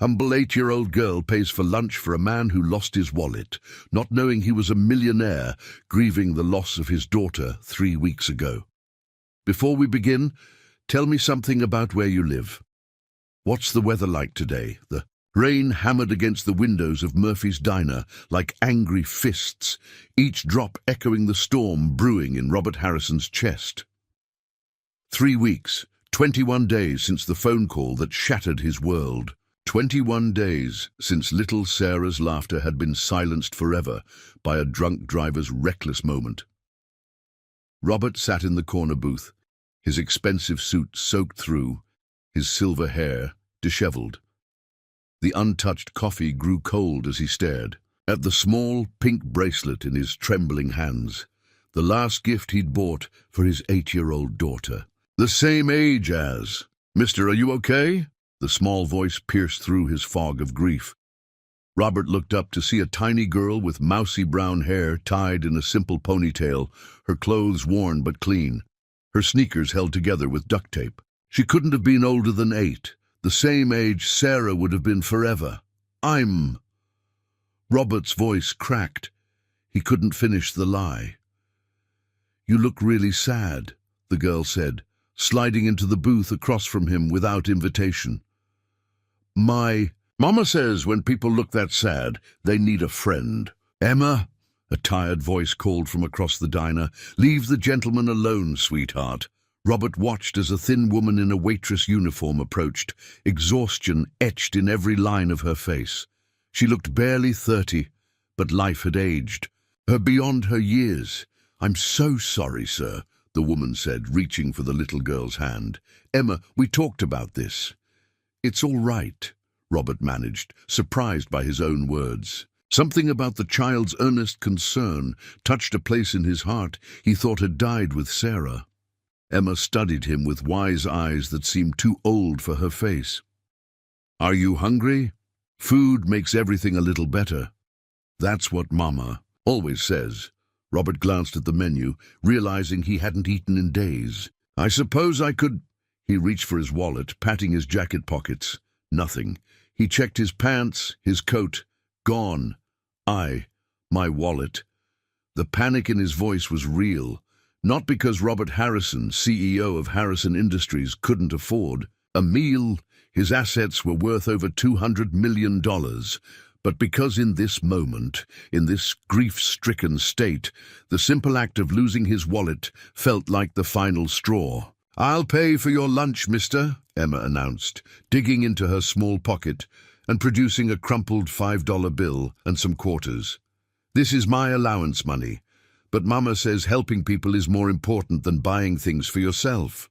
Humble 8-year-old girl pays for lunch for a man who lost his wallet, not knowing he was a millionaire, grieving the loss of his daughter 3 weeks ago. Before we begin, tell me something about where you live. What's the weather like today? The rain hammered against the windows of Murphy's diner like angry fists, each drop echoing the storm brewing in Robert Harrison's chest. 3 weeks, 21 days since the phone call that shattered his world. 21 days since little Sarah's laughter had been silenced forever by a drunk driver's reckless moment. Robert sat in the corner booth, his expensive suit soaked through, his silver hair disheveled. The untouched coffee grew cold as he stared at the small pink bracelet in his trembling hands, the last gift he'd bought for his 8-year-old daughter. The same age as, "Mister, are you okay?" The small voice pierced through his fog of grief. Robert looked up to see a tiny girl with mousy brown hair tied in a simple ponytail, her clothes worn but clean, her sneakers held together with duct tape. She couldn't have been older than 8, the same age Sarah would have been forever. Robert's voice cracked. He couldn't finish the lie. "You look really sad," the girl said, sliding into the booth across from him without invitation. "My mama says when people look that sad, they need a friend." "Emma," a tired voice called from across the diner, "leave the gentleman alone, sweetheart." Robert watched as a thin woman in a waitress uniform approached, exhaustion etched in every line of her face. She looked barely 30, but life had aged her beyond her years. "I'm so sorry, sir," the woman said, reaching for the little girl's hand. "Emma, we talked about this." "It's all right," Robert managed, surprised by his own words. Something about the child's earnest concern touched a place in his heart he thought had died with Sarah. Emma studied him with wise eyes that seemed too old for her face. "Are you hungry? Food makes everything a little better. That's what Mama always says." Robert glanced at the menu, realizing he hadn't eaten in days. "I suppose I could—" He reached for his wallet, patting his jacket pockets. Nothing. He checked his pants, his coat. Gone. My wallet. The panic in his voice was real. Not because Robert Harrison, CEO of Harrison Industries, couldn't afford a meal. His assets were worth over $200 million. But because in this moment, in this grief-stricken state, the simple act of losing his wallet felt like the final straw. "I'll pay for your lunch, mister," Emma announced, digging into her small pocket and producing a crumpled $5 bill and some quarters. "This is my allowance money, but Mama says helping people is more important than buying things for yourself."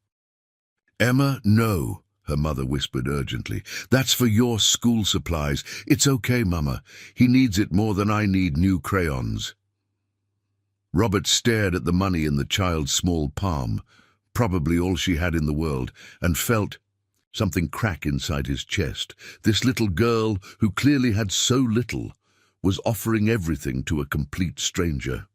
"Emma, no," her mother whispered urgently. "That's for your school supplies. It's okay, Mama. He needs it more than I need new crayons." Robert stared at the money in the child's small palm, probably all she had in the world, and felt something crack inside his chest. This little girl, who clearly had so little, was offering everything to a complete stranger.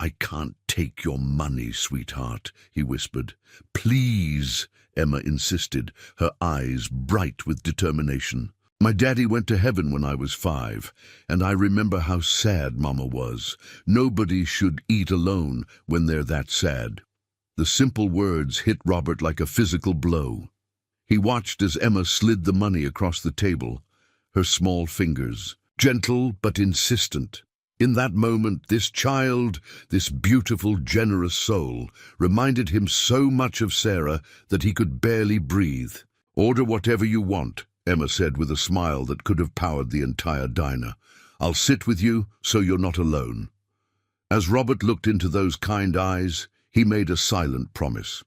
"I can't take your money, sweetheart," he whispered. "Please," Emma insisted, her eyes bright with determination. "My daddy went to heaven when I was 5, and I remember how sad Mama was. Nobody should eat alone when they're that sad." The simple words hit Robert like a physical blow. He watched as Emma slid the money across the table, her small fingers, gentle but insistent. In that moment, this child, this beautiful, generous soul, reminded him so much of Sarah that he could barely breathe. "Order whatever you want," Emma said with a smile that could have powered the entire diner. "I'll sit with you so you're not alone." As Robert looked into those kind eyes, he made a silent promise.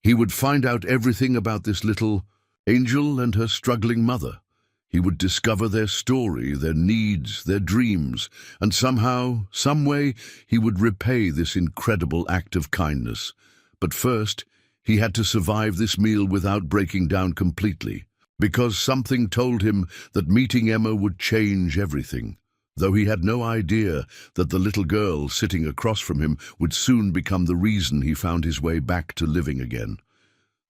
He would find out everything about this little angel and her struggling mother. He would discover their story, their needs, their dreams, and somehow, some way, he would repay this incredible act of kindness. But first, he had to survive this meal without breaking down completely, because something told him that meeting Emma would change everything, though he had no idea that the little girl sitting across from him would soon become the reason he found his way back to living again.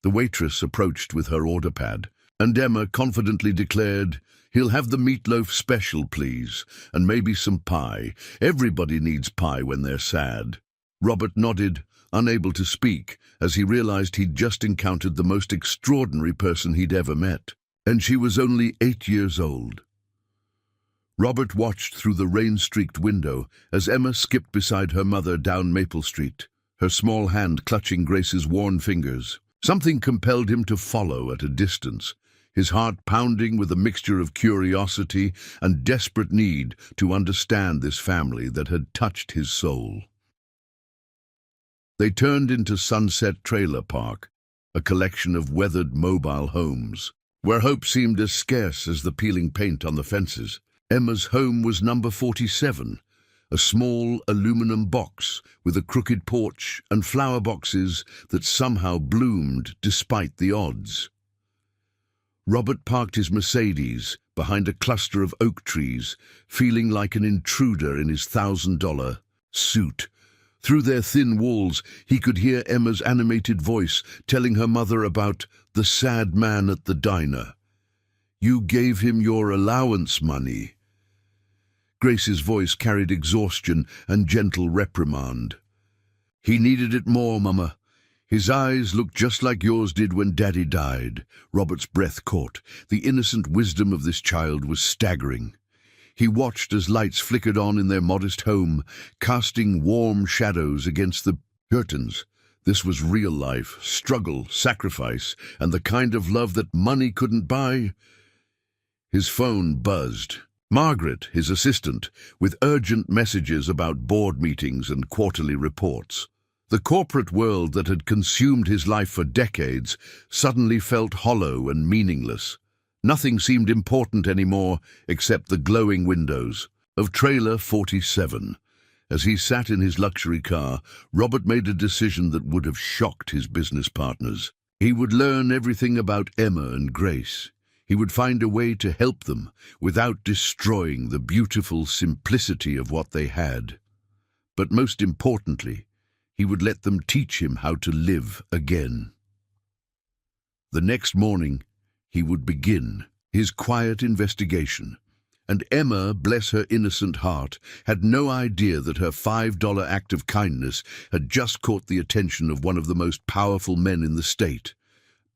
The waitress approached with her order pad, And Emma confidently declared, "He'll have the meatloaf special, please, and maybe some pie. Everybody needs pie when they're sad." Robert nodded, unable to speak, as he realized he'd just encountered the most extraordinary person he'd ever met. And she was only 8 years old. Robert watched through the rain-streaked window as Emma skipped beside her mother down Maple Street, her small hand clutching Grace's worn fingers. Something compelled him to follow at a distance, his heart pounding with a mixture of curiosity and desperate need to understand this family that had touched his soul. They turned into Sunset Trailer Park, a collection of weathered mobile homes, where hope seemed as scarce as the peeling paint on the fences. Emma's home was number 47, a small aluminum box with a crooked porch and flower boxes that somehow bloomed despite the odds. Robert parked his Mercedes behind a cluster of oak trees, feeling like an intruder in his $1,000 suit. Through their thin walls, he could hear Emma's animated voice telling her mother about the sad man at the diner. "You gave him your allowance money." Grace's voice carried exhaustion and gentle reprimand. "He needed it more, Mama. His eyes looked just like yours did when Daddy died." Robert's breath caught. The innocent wisdom of this child was staggering. He watched as lights flickered on in their modest home, casting warm shadows against the curtains. This was real life, struggle, sacrifice, and the kind of love that money couldn't buy. His phone buzzed. Margaret, his assistant, with urgent messages about board meetings and quarterly reports. The corporate world that had consumed his life for decades suddenly felt hollow and meaningless. Nothing seemed important anymore except the glowing windows of Trailer 47. As he sat in his luxury car, Robert made a decision that would have shocked his business partners. He would learn everything about Emma and Grace. He would find a way to help them without destroying the beautiful simplicity of what they had. But most importantly, he would let them teach him how to live again. The next morning, he would begin his quiet investigation, and Emma, bless her innocent heart, had no idea that her $5 act of kindness had just caught the attention of one of the most powerful men in the state.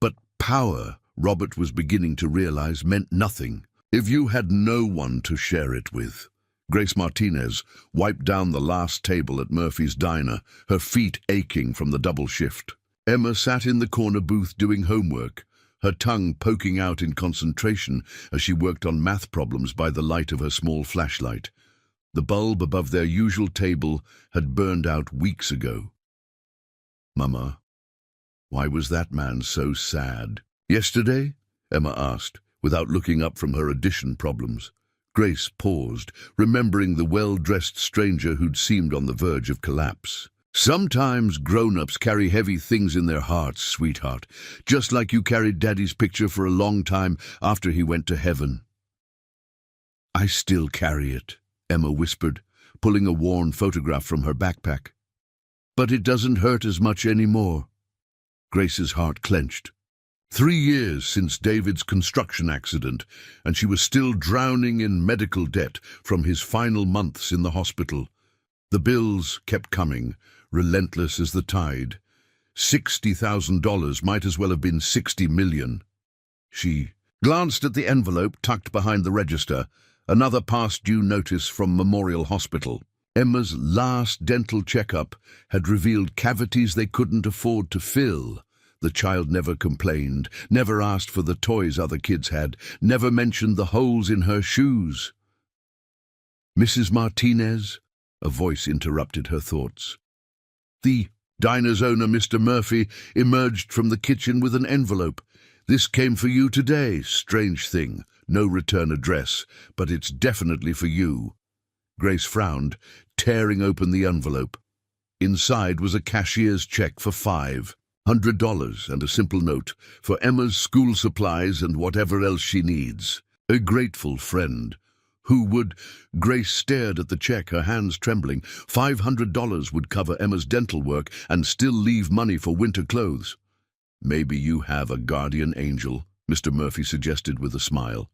But power, Robert was beginning to realize, meant nothing if you had no one to share it with. Grace Martinez wiped down the last table at Murphy's Diner, her feet aching from the double shift. Emma sat in the corner booth doing homework, her tongue poking out in concentration as she worked on math problems by the light of her small flashlight. The bulb above their usual table had burned out weeks ago. "Mama, why was that man so sad?" "Yesterday?" Emma asked, without looking up from her addition problems. Grace paused, remembering the well-dressed stranger who'd seemed on the verge of collapse. "Sometimes grown-ups carry heavy things in their hearts, sweetheart, just like you carried Daddy's picture for a long time after he went to heaven." "I still carry it," Emma whispered, pulling a worn photograph from her backpack. "But it doesn't hurt as much anymore." Grace's heart clenched. 3 years since David's construction accident, and she was still drowning in medical debt from his final months in the hospital. The bills kept coming, relentless as the tide. $60,000 might as well have been 60 million. She glanced at the envelope tucked behind the register, another past due notice from Memorial Hospital. Emma's last dental checkup had revealed cavities they couldn't afford to fill. The child never complained, never asked for the toys other kids had, never mentioned the holes in her shoes. "Mrs. Martinez?" A voice interrupted her thoughts. The diner's owner, Mr. Murphy, emerged from the kitchen with an envelope. "This came for you today. Strange thing. No return address, but it's definitely for you." Grace frowned, tearing open the envelope. Inside was a cashier's check for $500 and a simple note for Emma's school supplies and whatever else she needs. A grateful friend. Who would? Grace stared at the check, her hands trembling. $500 would cover Emma's dental work and still leave money for winter clothes. "Maybe you have a guardian angel," Mr. Murphy suggested with a smile.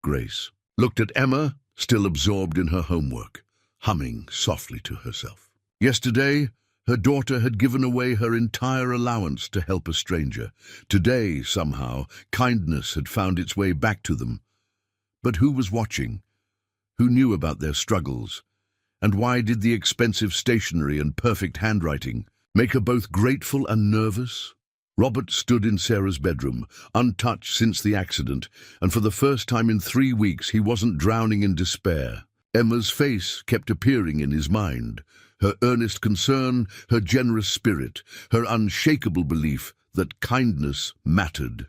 Grace looked at Emma, still absorbed in her homework, humming softly to herself. Yesterday, her daughter had given away her entire allowance to help a stranger. Today, somehow, kindness had found its way back to them. But who was watching? Who knew about their struggles? And why did the expensive stationery and perfect handwriting make her both grateful and nervous? Robert stood in Sarah's bedroom, untouched since the accident, and for the first time in 3 weeks he wasn't drowning in despair. Emma's face kept appearing in his mind, her earnest concern, her generous spirit, her unshakable belief that kindness mattered.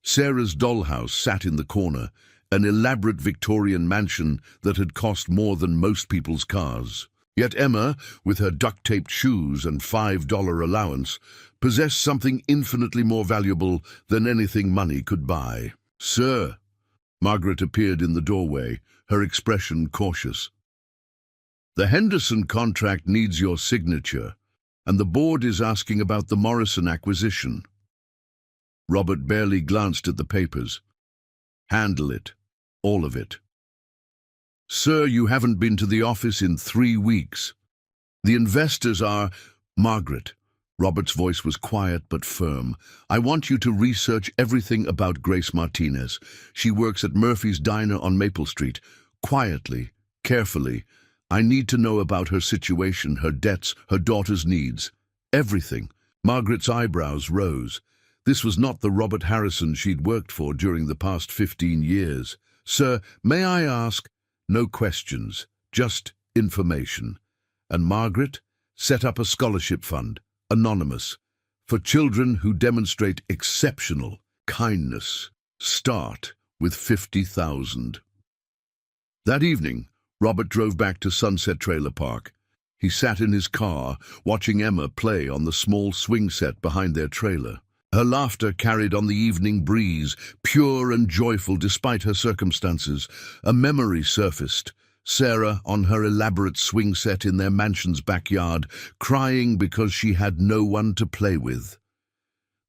Sarah's dollhouse sat in the corner, an elaborate Victorian mansion that had cost more than most people's cars. Yet Emma, with her duct-taped shoes and $5 allowance, possessed something infinitely more valuable than anything money could buy. "Sir," Margaret appeared in the doorway, her expression cautious. "The Henderson contract needs your signature, and the board is asking about the Morrison acquisition." Robert barely glanced at the papers. "Handle it. All of it." "Sir, you haven't been to the office in 3 weeks. The investors are—" "Margaret," Robert's voice was quiet but firm, "I want you to research everything about Grace Martinez. She works at Murphy's Diner on Maple Street. Quietly, carefully. I need to know about her situation, her debts, her daughter's needs. Everything." Margaret's eyebrows rose. This was not the Robert Harrison she'd worked for during the past 15 years. "Sir, may I ask—" "No questions, just information. And Margaret, set up a scholarship fund, anonymous, for children who demonstrate exceptional kindness. Start with 50,000. That evening, Robert drove back to Sunset Trailer Park. He sat in his car, watching Emma play on the small swing set behind their trailer. Her laughter carried on the evening breeze, pure and joyful despite her circumstances. A memory surfaced. Sarah on her elaborate swing set in their mansion's backyard, crying because she had no one to play with.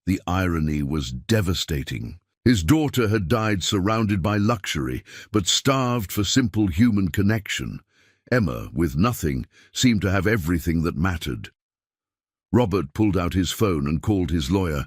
The irony was devastating. His daughter had died surrounded by luxury, but starved for simple human connection. Emma, with nothing, seemed to have everything that mattered. Robert pulled out his phone and called his lawyer.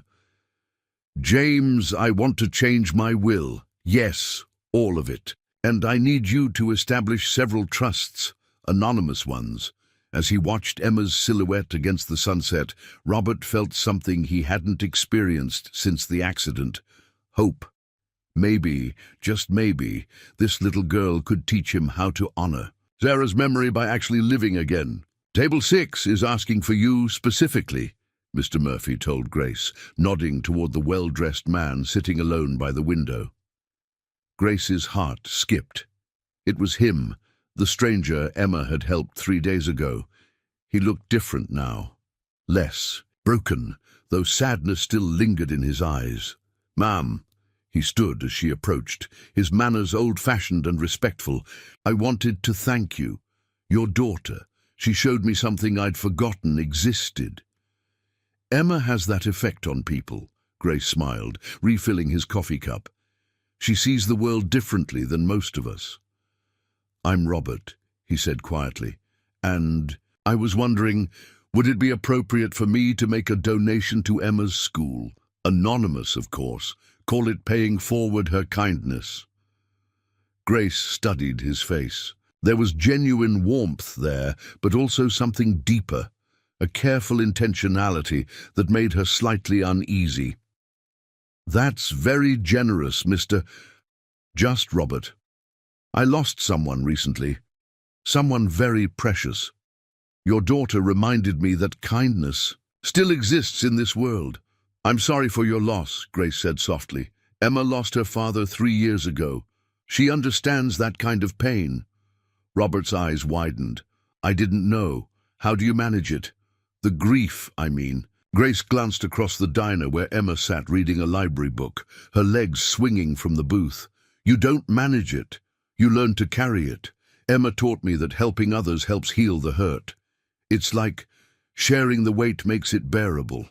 "James, I want to change my will. Yes, all of it. And I need you to establish several trusts, anonymous ones." As he watched Emma's silhouette against the sunset, Robert felt something he hadn't experienced since the accident. Hope. Maybe, just maybe, this little girl could teach him how to honor Sarah's memory by actually living again. "Table 6 is asking for you specifically," Mr. Murphy told Grace, nodding toward the well-dressed man sitting alone by the window. Grace's heart skipped. It was him, the stranger Emma had helped 3 days ago. He looked different now. Less broken, though sadness still lingered in his eyes. "Ma'am," he stood as she approached, his manners old-fashioned and respectful. "I wanted to thank you. Your daughter. She showed me something I'd forgotten existed." "Emma has that effect on people," Grace smiled, refilling his coffee cup. "She sees the world differently than most of us." "I'm Robert," he said quietly, "and I was wondering, would it be appropriate for me to make a donation to Emma's school? Anonymous, of course. Call it paying forward her kindness." Grace studied his face. There was genuine warmth there, but also something deeper, a careful intentionality that made her slightly uneasy. "That's very generous, Mr. Just Robert. I lost someone recently, someone very precious. Your daughter reminded me that kindness still exists in this world." "I'm sorry for your loss," Grace said softly. "Emma lost her father 3 years ago. She understands that kind of pain." Robert's eyes widened. "I didn't know. How do you manage it? The grief, I mean." Grace glanced across the diner where Emma sat reading a library book, her legs swinging from the booth. "You don't manage it. You learn to carry it. Emma taught me that helping others helps heal the hurt. It's like sharing the weight makes it bearable."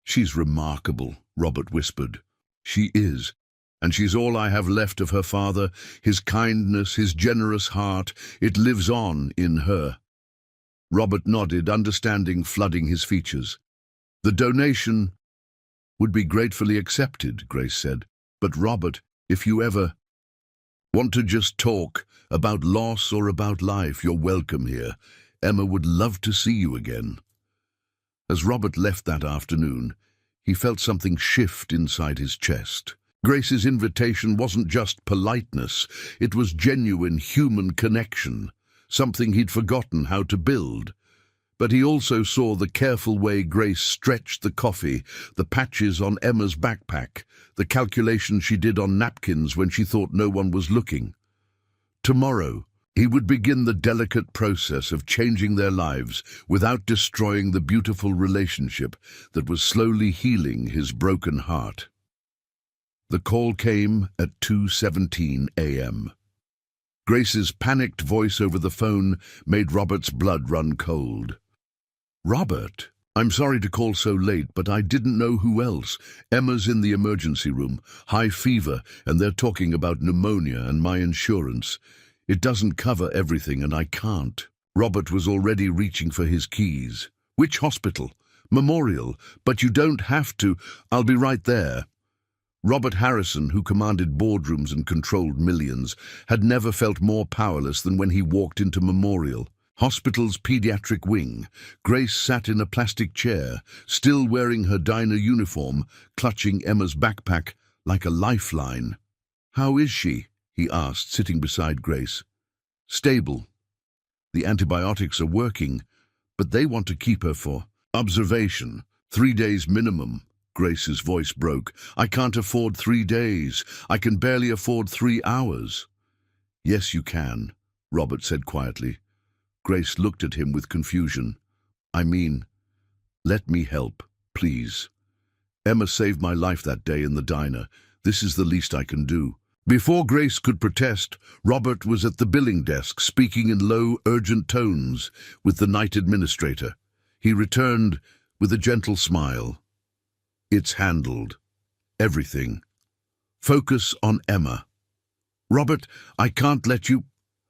"She's remarkable," Robert whispered. She is, and she's all I have left of her father, his kindness, his generous heart. It lives on in her. Robert nodded, understanding flooding his features. The donation would be gratefully accepted, Grace said. But Robert, if you ever want to just talk about loss or about life, you're welcome here. Emma would love to see you again. As Robert left that afternoon, he felt something shift inside his chest. Grace's invitation wasn't just politeness, it was genuine human connection, something he'd forgotten how to build. But he also saw the careful way Grace stretched the coffee, the patches on Emma's backpack, the calculations she did on napkins when she thought no one was looking. Tomorrow, he would begin the delicate process of changing their lives without destroying the beautiful relationship that was slowly healing his broken heart. The call came at 2:17 a.m. Grace's panicked voice over the phone made Robert's blood run cold. "Robert, I'm sorry to call so late, but I didn't know who else. Emma's in the emergency room, high fever, and they're talking about pneumonia and my insurance. It doesn't cover everything and I can't." Robert was already reaching for his keys. "Which hospital?" "Memorial, but you don't have to. I'll be right there." Robert Harrison, who commanded boardrooms and controlled millions, had never felt more powerless than when he walked into Memorial. Hospital's pediatric wing. Grace sat in a plastic chair, still wearing her diner uniform, clutching Emma's backpack like a lifeline. "How is she?" he asked, sitting beside Grace. "Stable. The antibiotics are working, but they want to keep her for observation. 3 days minimum." Grace's voice broke. "I can't afford 3 days. I can barely afford 3 hours." "Yes, you can," Robert said quietly. Grace looked at him with confusion. "I mean, let me help, please. Emma saved my life that day in the diner. This is the least I can do." Before Grace could protest, Robert was at the billing desk, speaking in low, urgent tones with the night administrator. He returned with a gentle smile. "It's handled. Everything. Focus on Emma." "Robert, I can't let you—"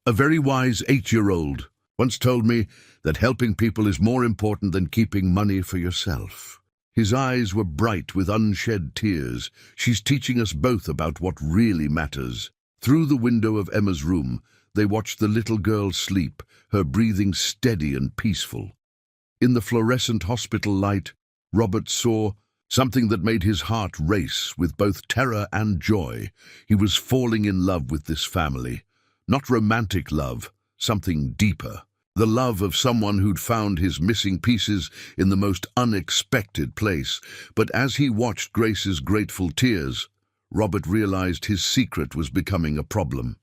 "A very wise 8-year-old once told me that helping people is more important than keeping money for yourself." His eyes were bright with unshed tears. "She's teaching us both about what really matters." Through the window of Emma's room, they watched the little girl sleep, her breathing steady and peaceful. In the fluorescent hospital light, Robert saw something that made his heart race with both terror and joy. He was falling in love with this family. Not romantic love, something deeper. The love of someone who'd found his missing pieces in the most unexpected place. But as he watched Grace's grateful tears, Robert realized his secret was becoming a problem.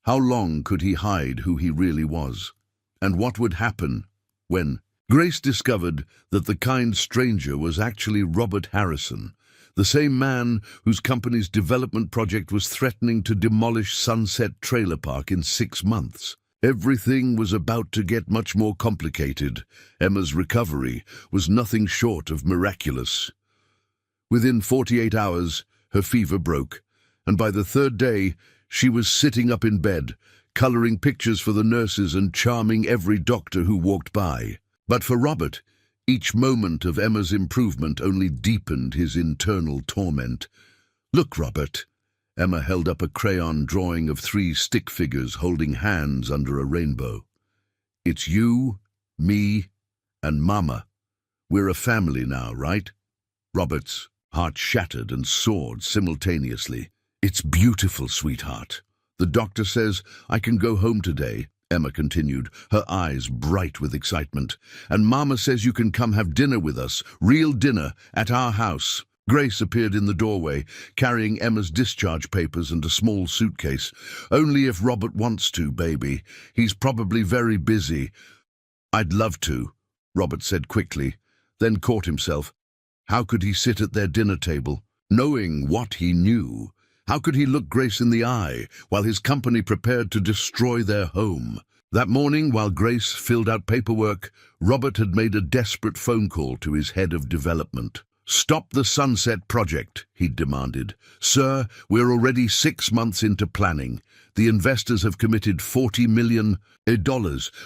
How long could he hide who he really was? And what would happen when Grace discovered that the kind stranger was actually Robert Harrison, the same man whose company's development project was threatening to demolish Sunset Trailer Park in 6 months? Everything was about to get much more complicated. Emma's recovery was nothing short of miraculous. Within 48 hours, her fever broke, and by the 3rd day, she was sitting up in bed, coloring pictures for the nurses and charming every doctor who walked by. But for Robert, each moment of Emma's improvement only deepened his internal torment. "Look, Robert." Emma held up a crayon drawing of 3 stick figures holding hands under a rainbow. "It's you, me, and Mama. We're a family now, right?" Robert's heart shattered and soared simultaneously. "It's beautiful, sweetheart. The doctor says I can go home today," Emma continued, her eyes bright with excitement. "And Mama says you can come have dinner with us, real dinner, at our house." Grace appeared in the doorway, carrying Emma's discharge papers and a small suitcase. "Only if Robert wants to, baby. He's probably very busy." "I'd love to," Robert said quickly, then caught himself. How could he sit at their dinner table, knowing what he knew? How could he look Grace in the eye while his company prepared to destroy their home? That morning, while Grace filled out paperwork, Robert had made a desperate phone call to his head of development. "Stop the Sunset Project," he demanded. "Sir, we're already 6 months into planning. The investors have committed $40 million.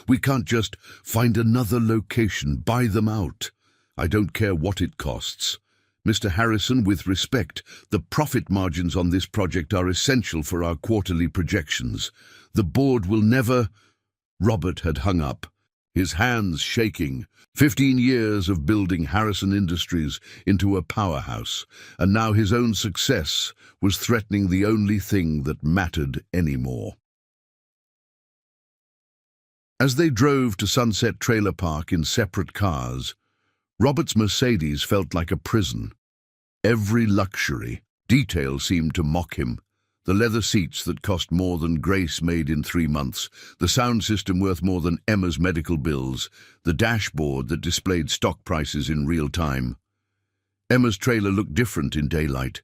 We can't just find another location, buy them out. I don't care what it costs. Mr. Harrison, with respect, the profit margins on this project are essential for our quarterly projections. The board will never—" Robert had hung up, his hands shaking. 15 years of building Harrison Industries into a powerhouse, and now his own success was threatening the only thing that mattered anymore. As they drove to Sunset Trailer Park in separate cars, Robert's Mercedes felt like a prison. Every luxury detail seemed to mock him. The leather seats that cost more than Grace made in 3 months, the sound system worth more than Emma's medical bills, the dashboard that displayed stock prices in real time. Emma's trailer looked different in daylight.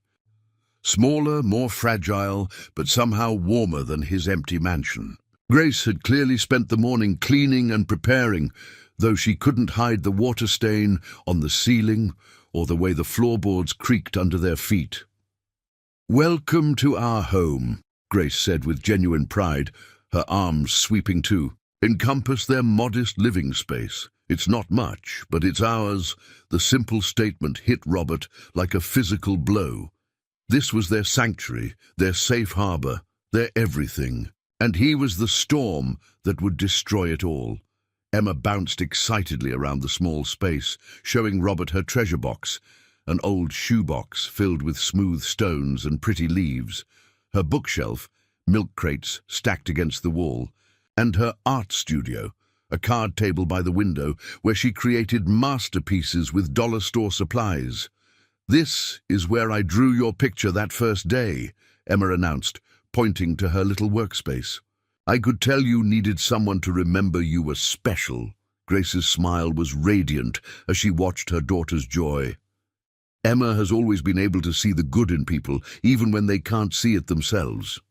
Smaller, more fragile, but somehow warmer than his empty mansion. Grace had clearly spent the morning cleaning and preparing, though she couldn't hide the water stain on the ceiling or the way the floorboards creaked under their feet. "Welcome to our home," Grace said with genuine pride, her arms sweeping to encompass their modest living space. "It's not much, but it's ours." The simple statement hit Robert like a physical blow. This was their sanctuary, their safe harbor, their everything. And he was the storm that would destroy it all. Emma bounced excitedly around the small space, showing Robert her treasure box, an old shoebox filled with smooth stones and pretty leaves, her bookshelf, milk crates stacked against the wall, and her art studio, a card table by the window where she created masterpieces with dollar store supplies. "This is where I drew your picture that first day," Emma announced, pointing to her little workspace. "I could tell you needed someone to remember you were special." Grace's smile was radiant as she watched her daughter's joy. Emma has always been able to see the good in people, even when they can't see it themselves.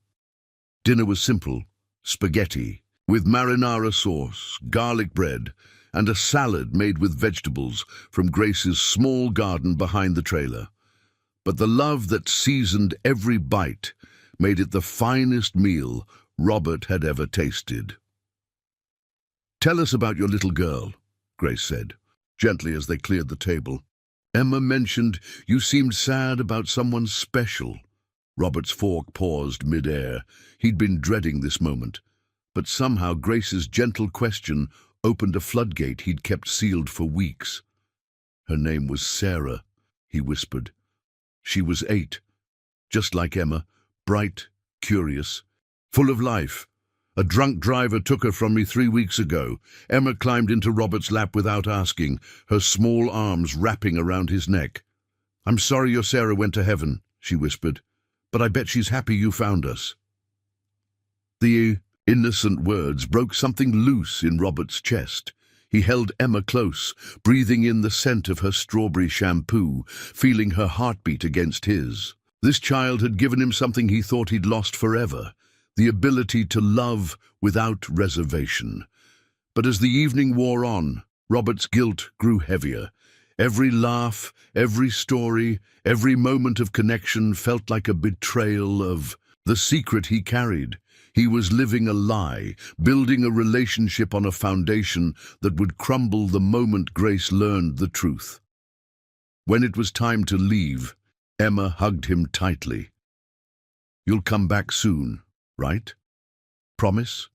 Dinner was simple: spaghetti, with marinara sauce, garlic bread, and a salad made with vegetables from Grace's small garden behind the trailer. But the love that seasoned every bite made it the finest meal Robert had ever tasted. "Tell us about your little girl," Grace said, gently as they cleared the table. "Emma mentioned you seemed sad about someone special." Robert's fork paused mid-air. He'd been dreading this moment. But somehow Grace's gentle question opened a floodgate he'd kept sealed for weeks. "Her name was Sarah," he whispered. "She was 8, just like Emma, bright, curious, full of life. A drunk driver took her from me 3 weeks ago." Emma climbed into Robert's lap without asking, her small arms wrapping around his neck. "I'm sorry your Sarah went to heaven," she whispered, "but I bet she's happy you found us." The innocent words broke something loose in Robert's chest. He held Emma close, breathing in the scent of her strawberry shampoo, feeling her heartbeat against his. This child had given him something he thought he'd lost forever: the ability to love without reservation. But as the evening wore on, Robert's guilt grew heavier. Every laugh, every story, every moment of connection felt like a betrayal of the secret he carried. He was living a lie, building a relationship on a foundation that would crumble the moment Grace learned the truth. When it was time to leave, Emma hugged him tightly. "You'll come back soon, right? Promise?"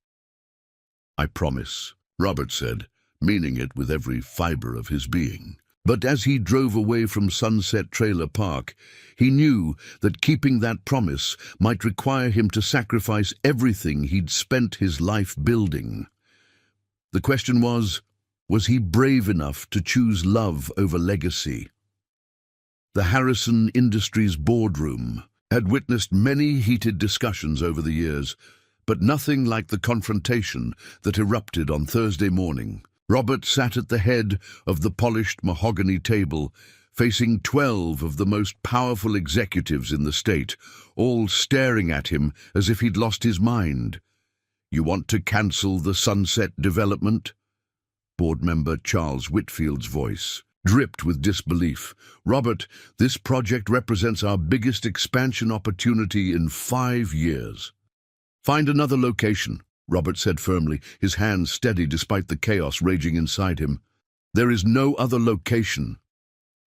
"I promise," Robert said, meaning it with every fiber of his being. But as he drove away from Sunset Trailer Park, he knew that keeping that promise might require him to sacrifice everything he'd spent his life building. The question was he brave enough to choose love over legacy? The Harrison Industries boardroom had witnessed many heated discussions over the years, but nothing like the confrontation that erupted on Thursday morning. Robert sat at the head of the polished mahogany table, facing 12 of the most powerful executives in the state, all staring at him as if he'd lost his mind. "You want to cancel the Sunset development?" Board member Charles Whitfield's voice dripped with disbelief. "Robert, this project represents our biggest expansion opportunity in 5 years." "Find another location," Robert said firmly, his hands steady despite the chaos raging inside him. "There is no other location."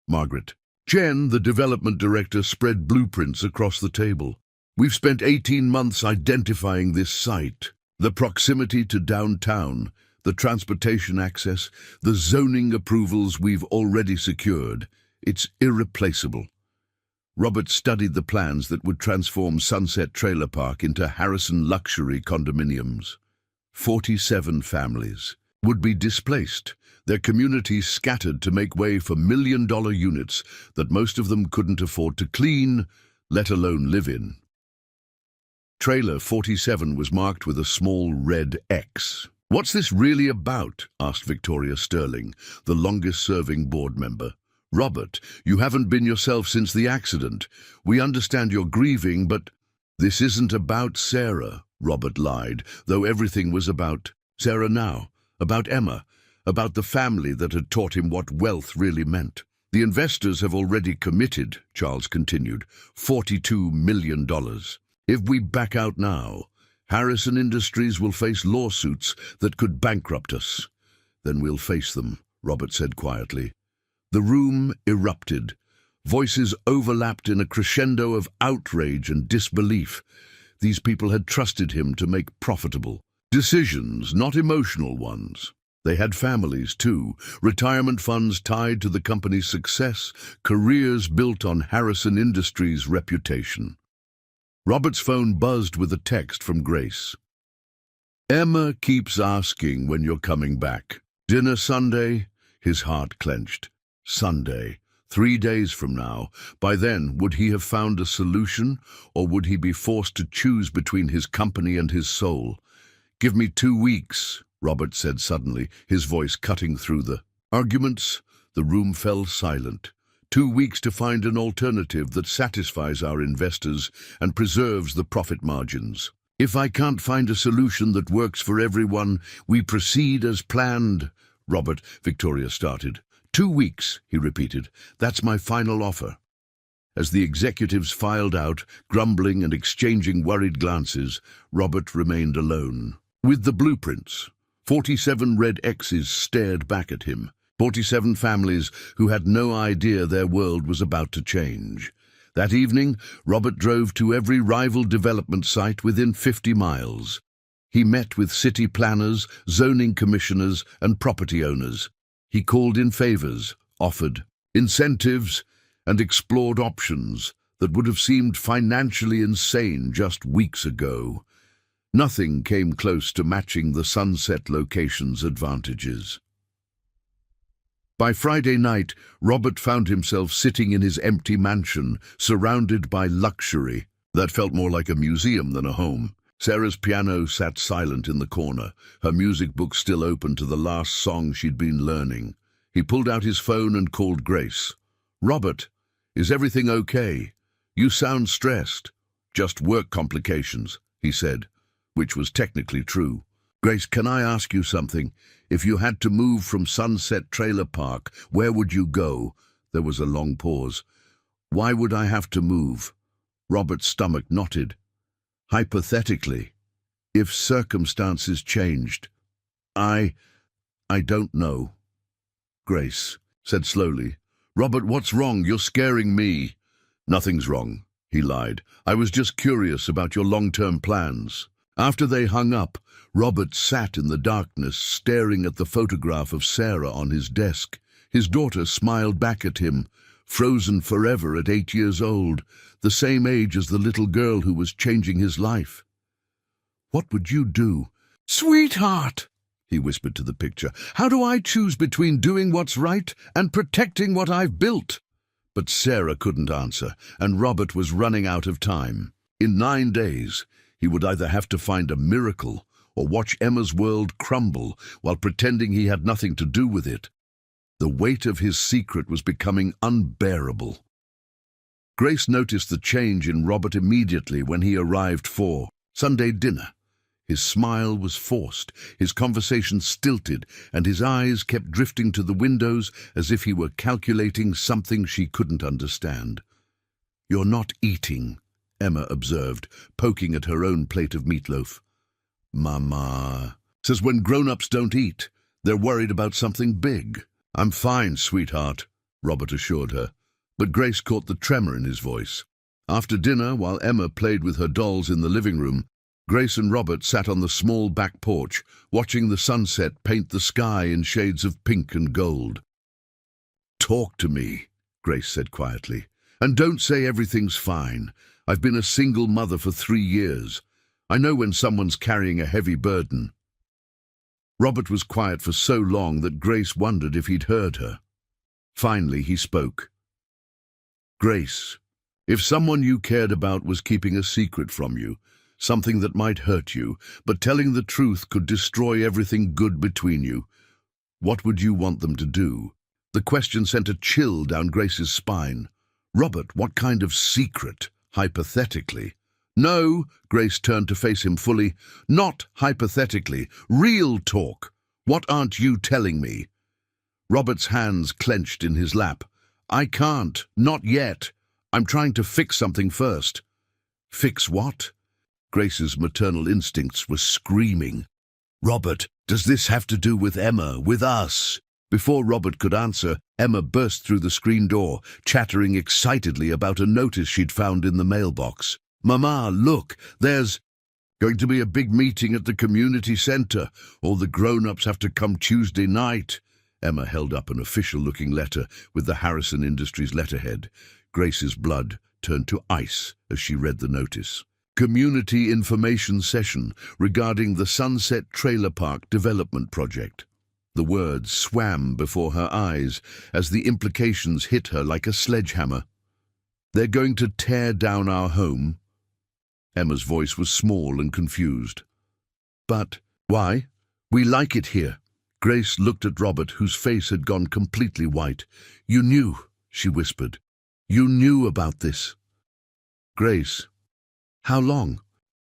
Margaret. Jen, the development director, spread blueprints across the table. "We've spent 18 months identifying this site. The proximity to downtown, the transportation access, the zoning approvals we've already secured. It's irreplaceable." Robert studied the plans that would transform Sunset Trailer Park into Harrison luxury condominiums. 47 families would be displaced, their communities scattered to make way for million-dollar units that most of them couldn't afford to clean, let alone live in. Trailer 47 was marked with a small red X. "What's this really about?" asked Victoria Sterling, the longest-serving board member. "Robert, you haven't been yourself since the accident. We understand you're grieving, but—" "This isn't about Sarah," Robert lied, though everything was about Sarah now, about Emma, about the family that had taught him what wealth really meant. "The investors have already committed," Charles continued, $42 million. "If we back out now, Harrison Industries will face lawsuits that could bankrupt us." "Then we'll face them," Robert said quietly. The room erupted. Voices overlapped in a crescendo of outrage and disbelief. These people had trusted him to make profitable decisions, not emotional ones. They had families, too, retirement funds tied to the company's success, careers built on Harrison Industries' reputation. Robert's phone buzzed with a text from Grace. "Emma keeps asking when you're coming back. Dinner Sunday?" His heart clenched. Sunday. 3 days from now. By then, would he have found a solution, or would he be forced to choose between his company and his soul? "Give me 2 weeks," Robert said suddenly, his voice cutting through the arguments. The room fell silent. 2 weeks to find an alternative that satisfies our investors and preserves the profit margins. "If I can't find a solution that works for everyone, we proceed as planned," Victoria started. 2 weeks, he repeated. "That's my final offer." As the executives filed out, grumbling and exchanging worried glances, Robert remained alone. With the blueprints, 47 red X's stared back at him. 47 families who had no idea their world was about to change. That evening, Robert drove to every rival development site within 50 miles. He met with city planners, zoning commissioners, and property owners. He called in favors, offered incentives, and explored options that would have seemed financially insane just weeks ago. Nothing came close to matching the Sunset location's advantages. By Friday night, Robert found himself sitting in his empty mansion, surrounded by luxury that felt more like a museum than a home. Sarah's piano sat silent in the corner, her music book still open to the last song she'd been learning. He pulled out his phone and called Grace. "Robert, is everything okay? You sound stressed." "Just work complications," he said, which was technically true. "Grace, can I ask you something? If you had to move from Sunset Trailer Park, where would you go?" There was a long pause. "Why would I have to move?" Robert's stomach knotted. "Hypothetically, if circumstances changed." I don't know." Grace said slowly. "Robert, what's wrong? You're scaring me." "Nothing's wrong," he lied. "I was just curious about your long-term plans." After they hung up, Robert sat in the darkness, staring at the photograph of Sarah on his desk. His daughter smiled back at him, frozen forever at 8 years old, the same age as the little girl who was changing his life. "What would you do?" "Sweetheart," he whispered to the picture, "how do I choose between doing what's right and protecting what I've built?" But Sarah couldn't answer, and Robert was running out of time. In 9 days, he would either have to find a miracle or watch Emma's world crumble while pretending he had nothing to do with it. The weight of his secret was becoming unbearable. Grace noticed the change in Robert immediately when he arrived for Sunday dinner. His smile was forced, his conversation stilted, and his eyes kept drifting to the windows as if he were calculating something she couldn't understand. "You're not eating," Emma observed, poking at her own plate of meatloaf. "Mama says when grown-ups don't eat, they're worried about something big." "I'm fine, sweetheart," Robert assured her, but Grace caught the tremor in his voice. After dinner, while Emma played with her dolls in the living room, Grace and Robert sat on the small back porch, watching the sunset paint the sky in shades of pink and gold. "Talk to me," Grace said quietly, "and don't say everything's fine. I've been a single mother for 3 years. I know when someone's carrying a heavy burden." Robert was quiet for so long that Grace wondered if he'd heard her. Finally, he spoke. "Grace, if someone you cared about was keeping a secret from you, something that might hurt you, but telling the truth could destroy everything good between you, what would you want them to do?" The question sent a chill down Grace's spine. "Robert, what kind of secret, hypothetically?" "No," Grace turned to face him fully, "not hypothetically. Real talk. What aren't you telling me?" Robert's hands clenched in his lap. "I can't. Not yet. I'm trying to fix something first." "Fix what?" Grace's maternal instincts were screaming. "Robert, does this have to do with Emma, with us?" Before Robert could answer, Emma burst through the screen door, chattering excitedly about a notice she'd found in the mailbox. "Mama, look, there's going to be a big meeting at the community center. All the grown-ups have to come Tuesday night." Emma held up an official-looking letter with the Harrison Industries letterhead. Grace's blood turned to ice as she read the notice. "Community information session regarding the Sunset Trailer Park development project." The words swam before her eyes as the implications hit her like a sledgehammer. "They're going to tear down our home?" Emma's voice was small and confused. "But why? We like it here." Grace looked at Robert, whose face had gone completely white. "You knew," she whispered. "You knew about this." "Grace, how long?"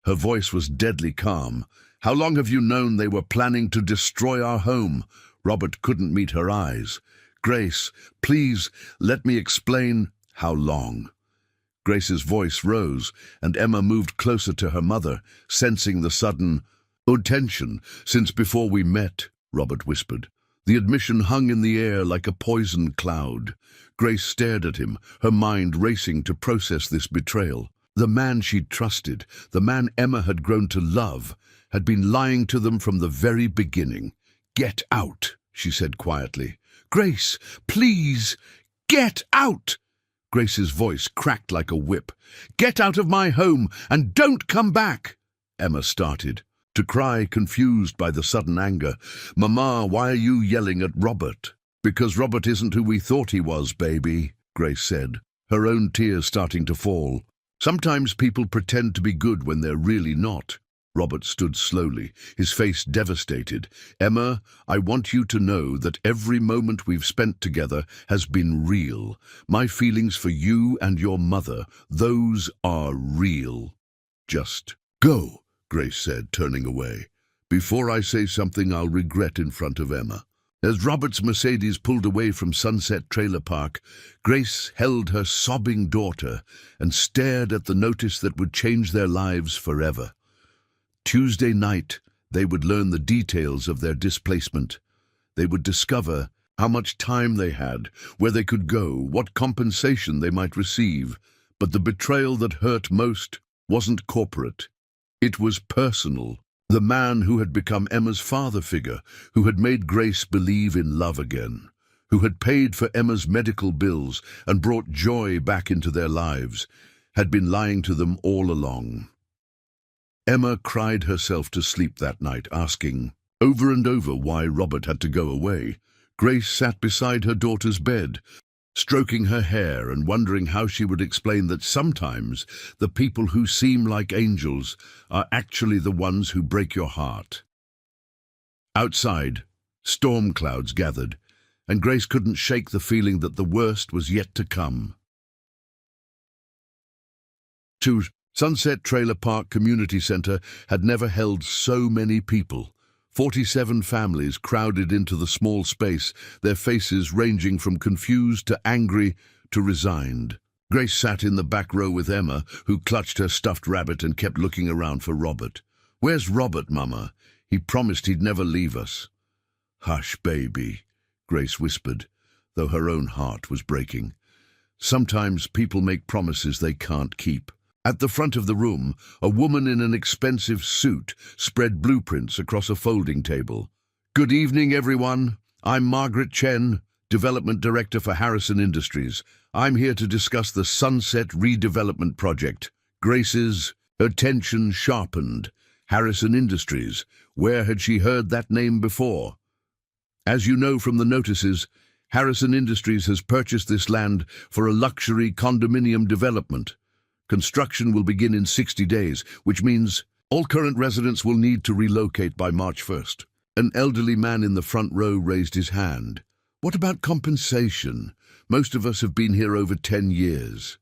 Her voice was deadly calm. "How long have you known they were planning to destroy our home?" Robert couldn't meet her eyes. "Grace, please, let me explain." "How long?" Grace's voice rose, and Emma moved closer to her mother, sensing the sudden tension. "Since before we met," Robert whispered. The admission hung in the air like a poison cloud. Grace stared at him, her mind racing to process this betrayal. The man she'd trusted, the man Emma had grown to love, had been lying to them from the very beginning. "Get out," she said quietly. "Grace, please, get out!" Grace's voice cracked like a whip. "Get out of my home and don't come back!" Emma started to cry, confused by the sudden anger. "Mama, why are you yelling at Robert?" "Because Robert isn't who we thought he was, baby," Grace said, her own tears starting to fall. "Sometimes people pretend to be good when they're really not." Robert stood slowly, his face devastated. "Emma, I want you to know that every moment we've spent together has been real. My feelings for you and your mother, those are real." "Just go," Grace said, turning away. "Before I say something I'll regret in front of Emma." As Robert's Mercedes pulled away from Sunset Trailer Park, Grace held her sobbing daughter and stared at the notice that would change their lives forever. Tuesday night, they would learn the details of their displacement. They would discover how much time they had, where they could go, what compensation they might receive. But the betrayal that hurt most wasn't corporate. It was personal. The man who had become Emma's father figure, who had made Grace believe in love again, who had paid for Emma's medical bills and brought joy back into their lives, had been lying to them all along. Emma cried herself to sleep that night, asking over and over why Robert had to go away. Grace sat beside her daughter's bed, stroking her hair and wondering how she would explain that sometimes the people who seem like angels are actually the ones who break your heart. Outside, storm clouds gathered, and Grace couldn't shake the feeling that the worst was yet to come. Sunset Trailer Park Community Center had never held so many people. 47 families crowded into the small space, their faces ranging from confused to angry to resigned. Grace sat in the back row with Emma, who clutched her stuffed rabbit and kept looking around for Robert. "Where's Robert, Mama? He promised he'd never leave us." "Hush, baby," Grace whispered, though her own heart was breaking. Sometimes people make promises they can't keep. At the front of the room, a woman in an expensive suit spread blueprints across a folding table. "Good evening, everyone. I'm Margaret Chen, Development Director for Harrison Industries. I'm here to discuss the Sunset Redevelopment Project." Grace's attention sharpened. Harrison Industries. Where had she heard that name before? As you know from the notices, Harrison Industries has purchased this land for a luxury condominium development. Construction will begin in 60 days, which means all current residents will need to relocate by March 1st. An elderly man in the front row raised his hand. "What about compensation? Most of us have been here over 10 years.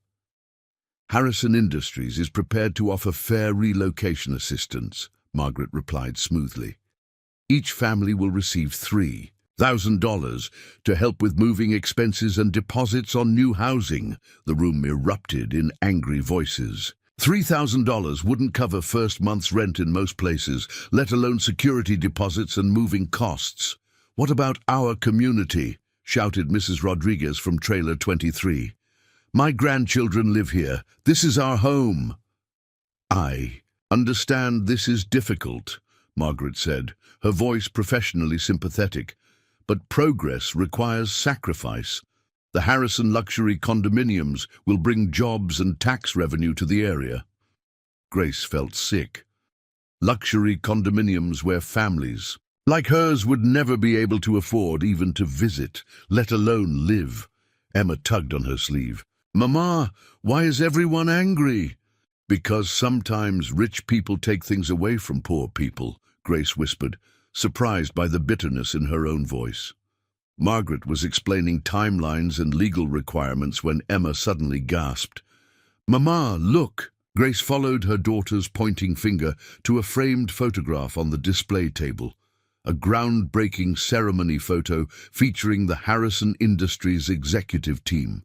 Harrison Industries is prepared to offer fair relocation assistance," Margaret replied smoothly. "Each family will receive $3,000 to help with moving expenses and deposits on new housing." The room erupted in angry voices. $3,000 wouldn't cover first month's rent in most places, let alone security deposits and moving costs. "What about our community?" shouted Mrs. Rodriguez from Trailer 23. "My grandchildren live here. This is our home." "I understand this is difficult," Margaret said, her voice professionally sympathetic. "But progress requires sacrifice. The Harrison luxury condominiums will bring jobs and tax revenue to the area." Grace felt sick. Luxury condominiums where families like hers would never be able to afford even to visit, let alone live. Emma tugged on her sleeve. "Mama, why is everyone angry?" "Because sometimes rich people take things away from poor people," Grace whispered, surprised by the bitterness in her own voice. Margaret was explaining timelines and legal requirements when Emma suddenly gasped. "Mama, look!" Grace followed her daughter's pointing finger to a framed photograph on the display table. A groundbreaking ceremony photo featuring the Harrison Industries executive team.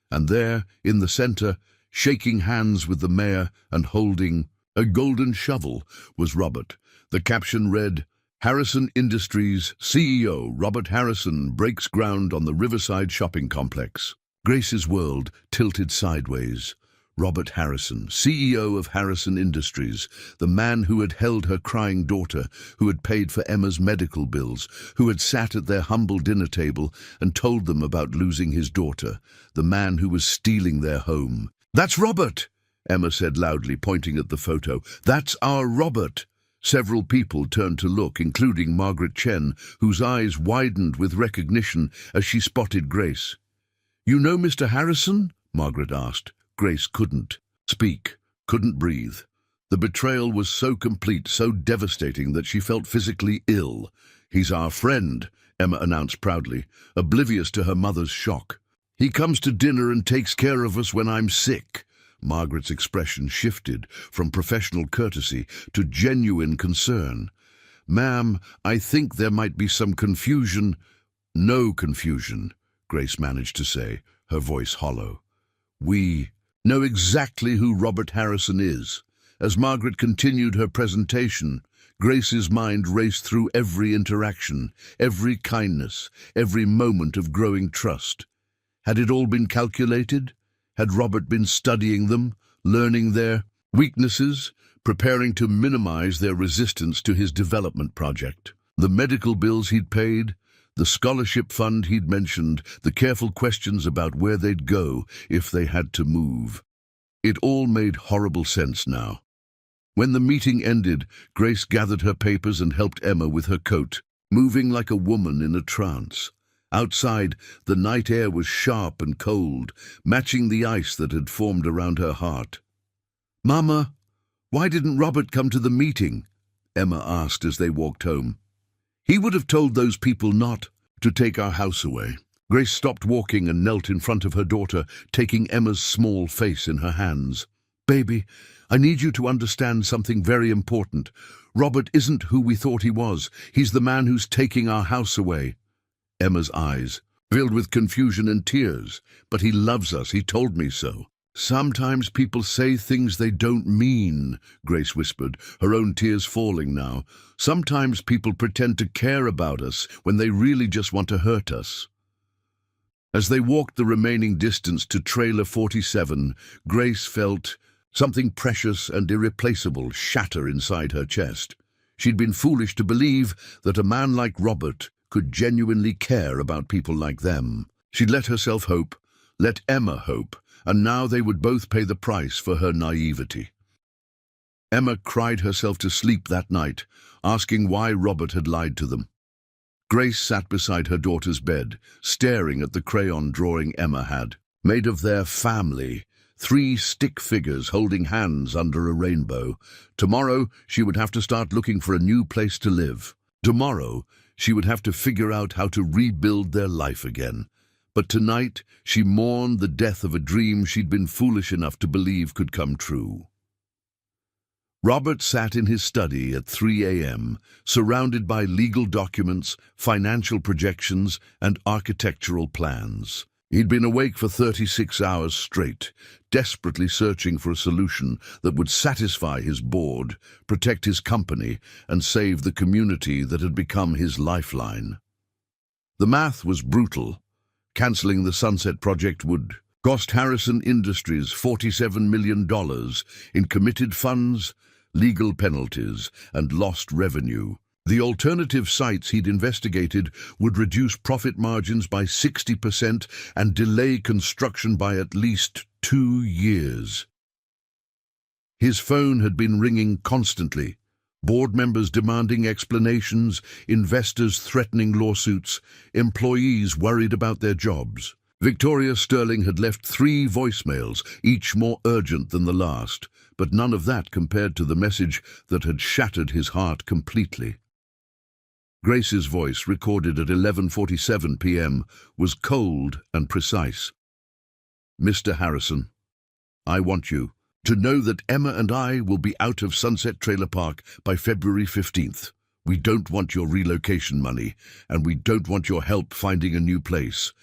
And there, in the center, shaking hands with the mayor and holding a golden shovel, was Robert. The caption read, "Harrison Industries CEO Robert Harrison breaks ground on the Riverside shopping complex." Grace's world tilted sideways. Robert Harrison, CEO of Harrison Industries, the man who had held her crying daughter, who had paid for Emma's medical bills, who had sat at their humble dinner table and told them about losing his daughter, the man who was stealing their home. "That's Robert," Emma said loudly, pointing at the photo. "That's our Robert." Several people turned to look, including Margaret Chen, whose eyes widened with recognition as she spotted Grace. "You know Mr. Harrison?" Margaret asked. Grace couldn't speak, couldn't breathe. The betrayal was so complete, so devastating that she felt physically ill. "He's our friend," Emma announced proudly, oblivious to her mother's shock. "He comes to dinner and takes care of us when I'm sick." Margaret's expression shifted from professional courtesy to genuine concern. "Ma'am, I think there might be some confusion." "No confusion," Grace managed to say, her voice hollow. "We know exactly who Robert Harrison is." As Margaret continued her presentation, Grace's mind raced through every interaction, every kindness, every moment of growing trust. Had it all been calculated? Had Robert been studying them, learning their weaknesses, preparing to minimize their resistance to his development project? The medical bills he'd paid, the scholarship fund he'd mentioned, the careful questions about where they'd go if they had to move. It all made horrible sense now. When the meeting ended, Grace gathered her papers and helped Emma with her coat, moving like a woman in a trance. Outside, the night air was sharp and cold, matching the ice that had formed around her heart. "Mama, why didn't Robert come to the meeting?" Emma asked as they walked home. "He would have told those people not to take our house away." Grace stopped walking and knelt in front of her daughter, taking Emma's small face in her hands. "Baby, I need you to understand something very important. Robert isn't who we thought he was. He's the man who's taking our house away." Emma's eyes filled with confusion and tears. "But he loves us. He told me so." "Sometimes people say things they don't mean," Grace whispered, her own tears falling now. "Sometimes people pretend to care about us when they really just want to hurt us." As they walked the remaining distance to Trailer 47, Grace felt something precious and irreplaceable shatter inside her chest. She'd been foolish to believe that a man like Robert could genuinely care about people like them. She'd let herself hope, let Emma hope, and now they would both pay the price for her naivety. Emma cried herself to sleep that night, asking why Robert had lied to them. Grace sat beside her daughter's bed, staring at the crayon drawing Emma had, made of their family, 3 stick figures holding hands under a rainbow. Tomorrow, she would have to start looking for a new place to live. Tomorrow, she would have to figure out how to rebuild their life again. But tonight, she mourned the death of a dream she'd been foolish enough to believe could come true. Robert sat in his study at 3 a.m., surrounded by legal documents, financial projections, and architectural plans. He'd been awake for 36 hours straight, desperately searching for a solution that would satisfy his board, protect his company, and save the community that had become his lifeline. The math was brutal. Canceling the Sunset Project would cost Harrison Industries $47 million in committed funds, legal penalties, and lost revenue. The alternative sites he'd investigated would reduce profit margins by 60% and delay construction by at least 2 years. His phone had been ringing constantly. Board members demanding explanations, investors threatening lawsuits, employees worried about their jobs. Victoria Sterling had left 3 voicemails, each more urgent than the last, but none of that compared to the message that had shattered his heart completely. Grace's voice, recorded at 11:47 p.m., was cold and precise. "Mr. Harrison, I want you to know that Emma and I will be out of Sunset Trailer Park by February 15th. We don't want your relocation money, and we don't want your help finding a new place.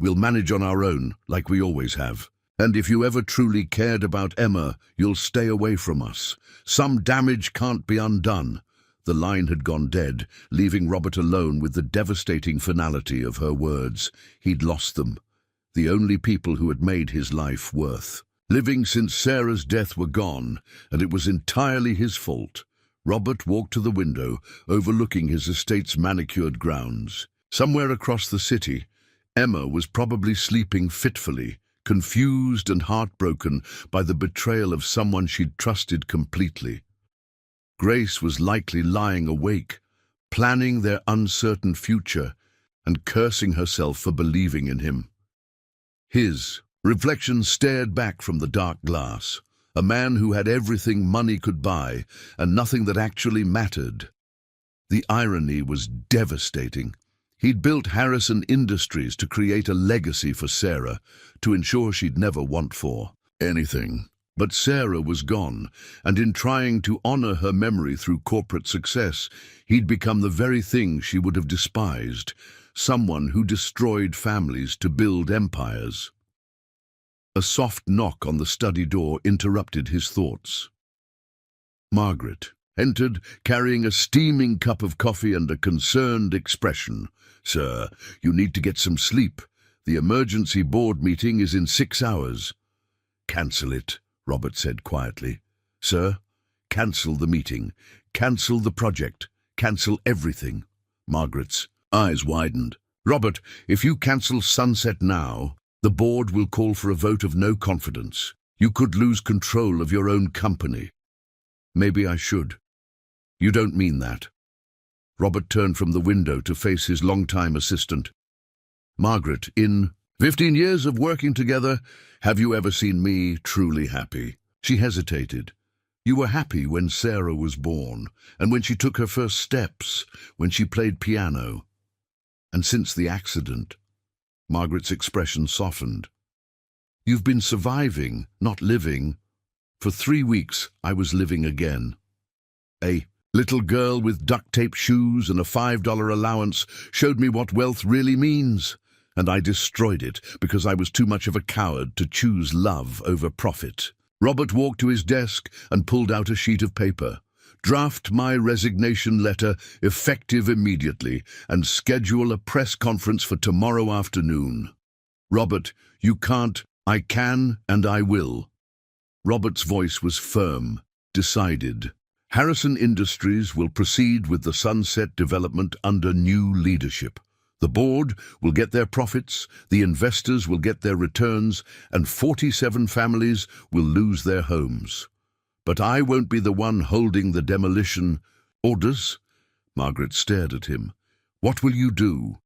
We'll manage on our own, like we always have. And if you ever truly cared about Emma, you'll stay away from us. Some damage can't be undone." The line had gone dead, leaving Robert alone with the devastating finality of her words. He'd lost them, the only people who had made his life worth living since Sarah's death were gone, and it was entirely his fault. Robert walked to the window, overlooking his estate's manicured grounds. Somewhere across the city, Emma was probably sleeping fitfully, confused and heartbroken by the betrayal of someone she'd trusted completely. Grace was likely lying awake, planning their uncertain future and cursing herself for believing in him. His reflection stared back from the dark glass, a man who had everything money could buy and nothing that actually mattered. The irony was devastating. He'd built Harrison Industries to create a legacy for Sarah, to ensure she'd never want for anything. But Sarah was gone, and in trying to honor her memory through corporate success, he'd become the very thing she would have despised, someone who destroyed families to build empires. A soft knock on the study door interrupted his thoughts. Margaret entered, carrying a steaming cup of coffee and a concerned expression. "Sir, you need to get some sleep. The emergency board meeting is in 6 hours." "Cancel it," Robert said quietly. "Sir, cancel the meeting. Cancel the project. Cancel everything." Margaret's eyes widened. "Robert, if you cancel Sunset now, the board will call for a vote of no confidence. You could lose control of your own company." "Maybe I should." "You don't mean that." Robert turned from the window to face his longtime assistant. "Margaret, in 15 years of working together, have you ever seen me truly happy?" She hesitated. "You were happy when Sarah was born, and when she took her first steps, when she played piano. And since the accident," Margaret's expression softened. "You've been surviving, not living." For 3 weeks, I was living again. A little girl with duct tape shoes and a $5 allowance showed me what wealth really means, and I destroyed it because I was too much of a coward to choose love over profit. Robert walked to his desk and pulled out a sheet of paper. Draft my resignation letter, effective immediately, and schedule a press conference for tomorrow afternoon. Robert, you can't. I can and I will. Robert's voice was firm, decided. Harrison Industries will proceed with the Sunset development under new leadership. The board will get their profits, the investors will get their returns, and 47 families will lose their homes. But I won't be the one holding the demolition orders. Margaret stared at him. What will you do?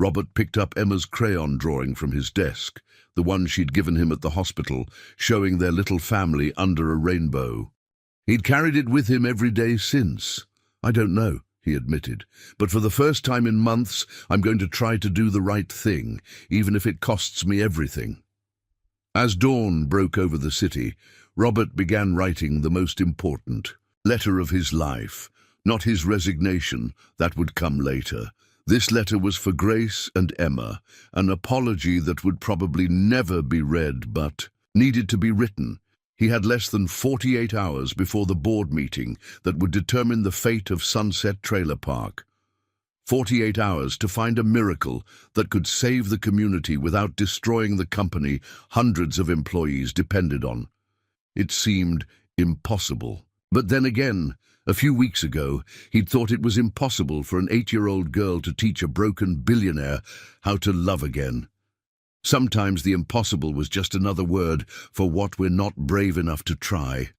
Robert picked up Emma's crayon drawing from his desk, the one she'd given him at the hospital, showing their little family under a rainbow. He'd carried it with him every day since. I don't know, he admitted, but for the first time in months, I'm going to try to do the right thing, even if it costs me everything. As dawn broke over the city, Robert began writing the most important letter of his life, not his resignation, that would come later. This letter was for Grace and Emma, an apology that would probably never be read but needed to be written. He had less than 48 hours before the board meeting that would determine the fate of Sunset Trailer Park. 48 hours to find a miracle that could save the community without destroying the company hundreds of employees depended on. It seemed impossible. But then again, a few weeks ago, he'd thought it was impossible for an 8-year-old girl to teach a broken billionaire how to love again. Sometimes the impossible was just another word for what we're not brave enough to try.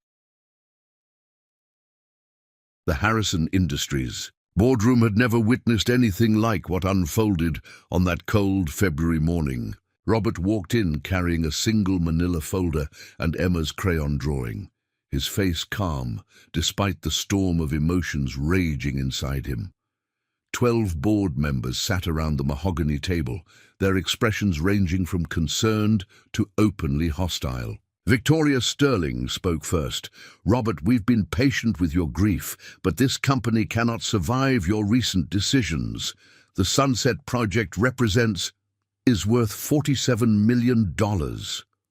The Harrison Industries boardroom had never witnessed anything like what unfolded on that cold February morning. Robert walked in carrying a single manila folder and Emma's crayon drawing, his face calm, despite the storm of emotions raging inside him. 12 board members sat around the mahogany table, their expressions ranging from concerned to openly hostile. Victoria Sterling spoke first. Robert, we've been patient with your grief, but this company cannot survive your recent decisions. The Sunset Project is worth $47 million.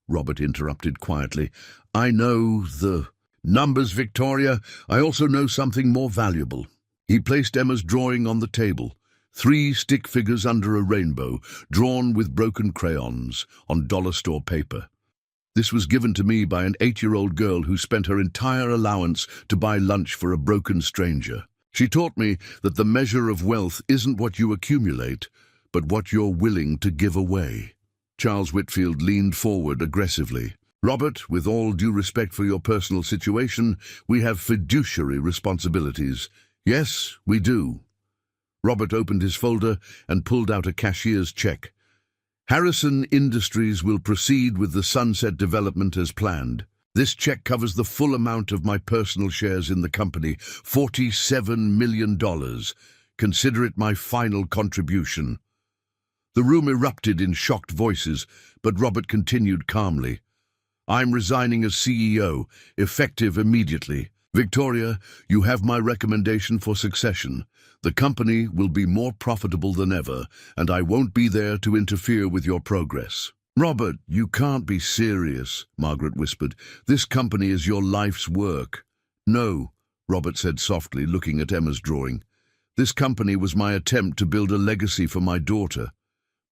Robert interrupted quietly. I know the numbers, Victoria. I also know something more valuable. He placed Emma's drawing on the table. 3 stick figures under a rainbow, drawn with broken crayons on dollar store paper. This was given to me by an 8-year-old girl who spent her entire allowance to buy lunch for a broken stranger. She taught me that the measure of wealth isn't what you accumulate, but what you're willing to give away. Charles Whitfield leaned forward aggressively. Robert, with all due respect for your personal situation, we have fiduciary responsibilities. Yes, we do. Robert opened his folder and pulled out a cashier's check. Harrison Industries will proceed with the Sunset development as planned. This check covers the full amount of my personal shares in the company, $47 million. Consider it my final contribution. The room erupted in shocked voices, but Robert continued calmly. I'm resigning as CEO, effective immediately. Victoria, you have my recommendation for succession. The company will be more profitable than ever, and I won't be there to interfere with your progress. Robert, you can't be serious, Margaret whispered. This company is your life's work. No, Robert said softly, looking at Emma's drawing. This company was my attempt to build a legacy for my daughter.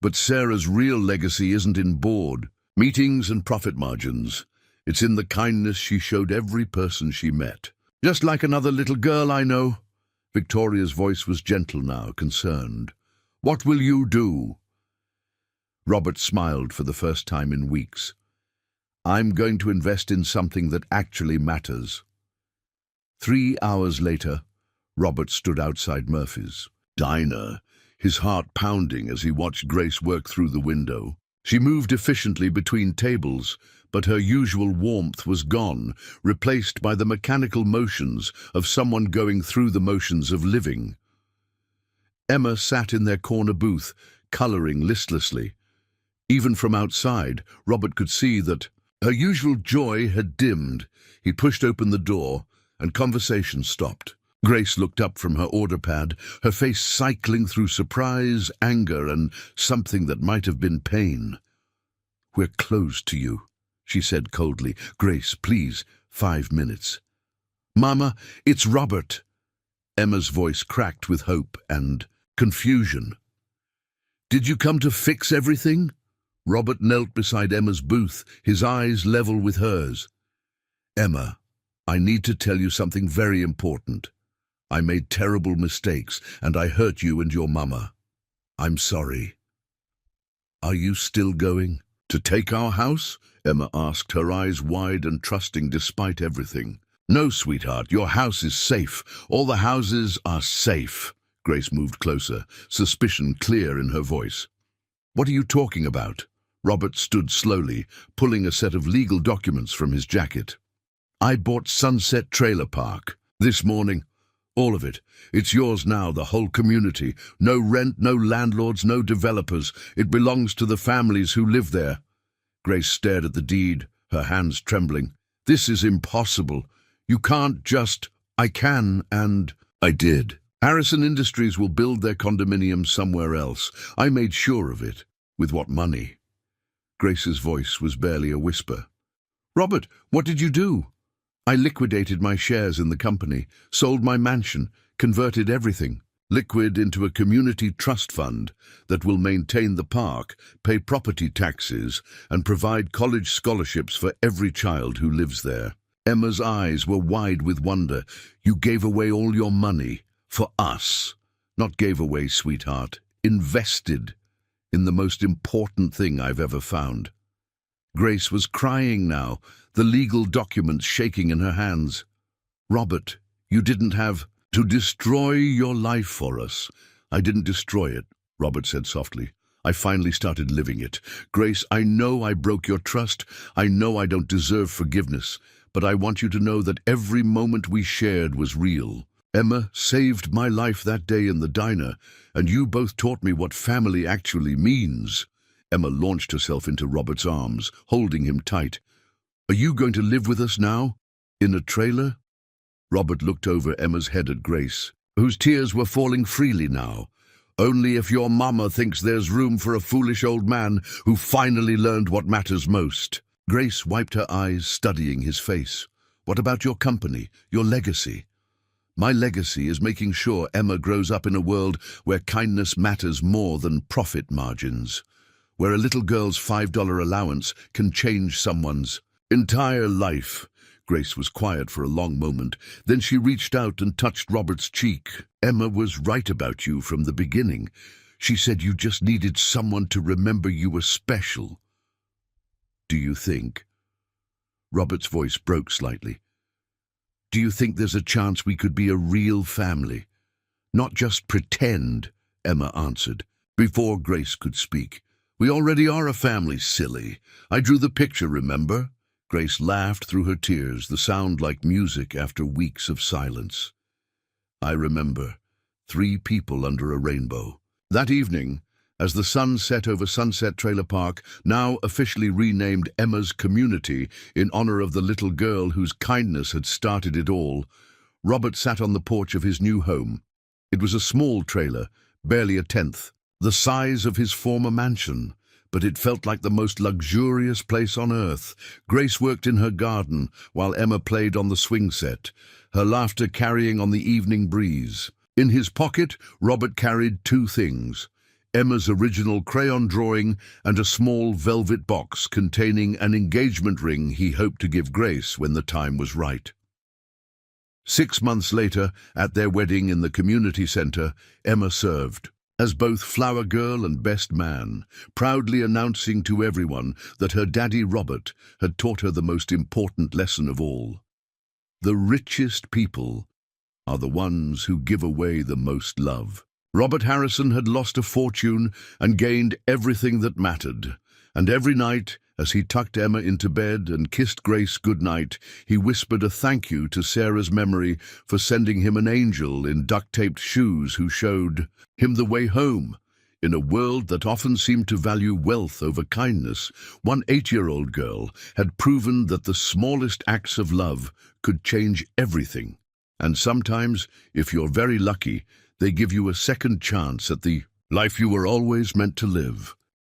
But Sarah's real legacy isn't in board, meetings and profit margins. It's in the kindness she showed every person she met. Just like another little girl I know. Victoria's voice was gentle now, concerned. What will you do? Robert smiled for the first time in weeks. I'm going to invest in something that actually matters. 3 hours later, Robert stood outside Murphy's diner, his heart pounding as he watched Grace work through the window. She moved efficiently between tables, but her usual warmth was gone, replaced by the mechanical motions of someone going through the motions of living. Emma sat in their corner booth, coloring listlessly. Even from outside, Robert could see that Her usual joy had dimmed. He pushed open the door, and conversation stopped. Grace looked up from her order pad, her face cycling through surprise, anger, and something that might have been pain. "We're closed to you," she said coldly. "Grace, please, 5 minutes." "Mama, it's Robert." Emma's voice cracked with hope and confusion. "Did you come to fix everything?" Robert knelt beside Emma's booth, his eyes level with hers. "Emma, I need to tell you something very important. I made terrible mistakes, and I hurt you and your mama. I'm sorry." "Are you still going to take our house?" Emma asked, her eyes wide and trusting despite everything. "No, sweetheart, your house is safe. All the houses are safe." Grace moved closer, suspicion clear in her voice. "What are you talking about?" Robert stood slowly, pulling a set of legal documents from his jacket. "I bought Sunset Trailer Park this morning. All of it. It's yours now, the whole community. No rent, no landlords, no developers. It belongs to the families who live there." Grace stared at the deed, her hands trembling. "This is impossible. You can't just—" "I can, and I did. Harrison Industries will build their condominium somewhere else. I made sure of it. With what money?" Grace's voice was barely a whisper. "Robert, what did you do?" "I liquidated my shares in the company, sold my mansion, converted everything. Liquid into a community trust fund that will maintain the park, pay property taxes, and provide college scholarships for every child who lives there." Emma's eyes were wide with wonder. "You gave away all your money for us." "Not gave away, sweetheart. Invested in the most important thing I've ever found." Grace was crying now, the legal documents shaking in her hands. "Robert, you didn't have to destroy your life for us." "I didn't destroy it," Robert said softly. "I finally started living it. Grace, I know I broke your trust. I know I don't deserve forgiveness. But I want you to know that every moment we shared was real. Emma saved my life that day in the diner, and you both taught me what family actually means." Emma launched herself into Robert's arms, holding him tight. "Are you going to live with us now? In a trailer?" Robert looked over Emma's head at Grace, whose tears were falling freely now. "Only if your mama thinks there's room for a foolish old man who finally learned what matters most." Grace wiped her eyes, studying his face. "What about your company, your legacy?" "My legacy is making sure Emma grows up in a world where kindness matters more than profit margins, where a little girl's $5 allowance can change someone's entire life." Grace was quiet for a long moment. Then she reached out and touched Robert's cheek. "Emma was right about you from the beginning. She said you just needed someone to remember you were special." "Do you think—" Robert's voice broke slightly. "Do you think there's a chance we could be a real family? Not just pretend," Emma answered, before Grace could speak. "We already are a family, silly. I drew the picture, remember?" Grace laughed through her tears, the sound like music after weeks of silence. "I remember. 3 people under a rainbow." That evening, as the sun set over Sunset Trailer Park, now officially renamed Emma's Community in honor of the little girl whose kindness had started it all, Robert sat on the porch of his new home. It was a small trailer, barely a tenth the size of his former mansion, but it felt like the most luxurious place on earth. Grace worked in her garden while Emma played on the swing set, her laughter carrying on the evening breeze. In his pocket, Robert carried 2 things: Emma's original crayon drawing and a small velvet box containing an engagement ring he hoped to give Grace when the time was right. 6 months later, at their wedding in the community center, Emma served as both flower girl and best man, proudly announcing to everyone that her daddy Robert had taught her the most important lesson of all. The richest people are the ones who give away the most love. Robert Harrison had lost a fortune and gained everything that mattered, and every night, as he tucked Emma into bed and kissed Grace goodnight, he whispered a thank you to Sarah's memory for sending him an angel in duct-taped shoes who showed him the way home, In a world that often seemed to value wealth over kindness, one 8-year-old girl had proven that the smallest acts of love could change everything. And sometimes, if you're very lucky, they give you a second chance at the life you were always meant to live.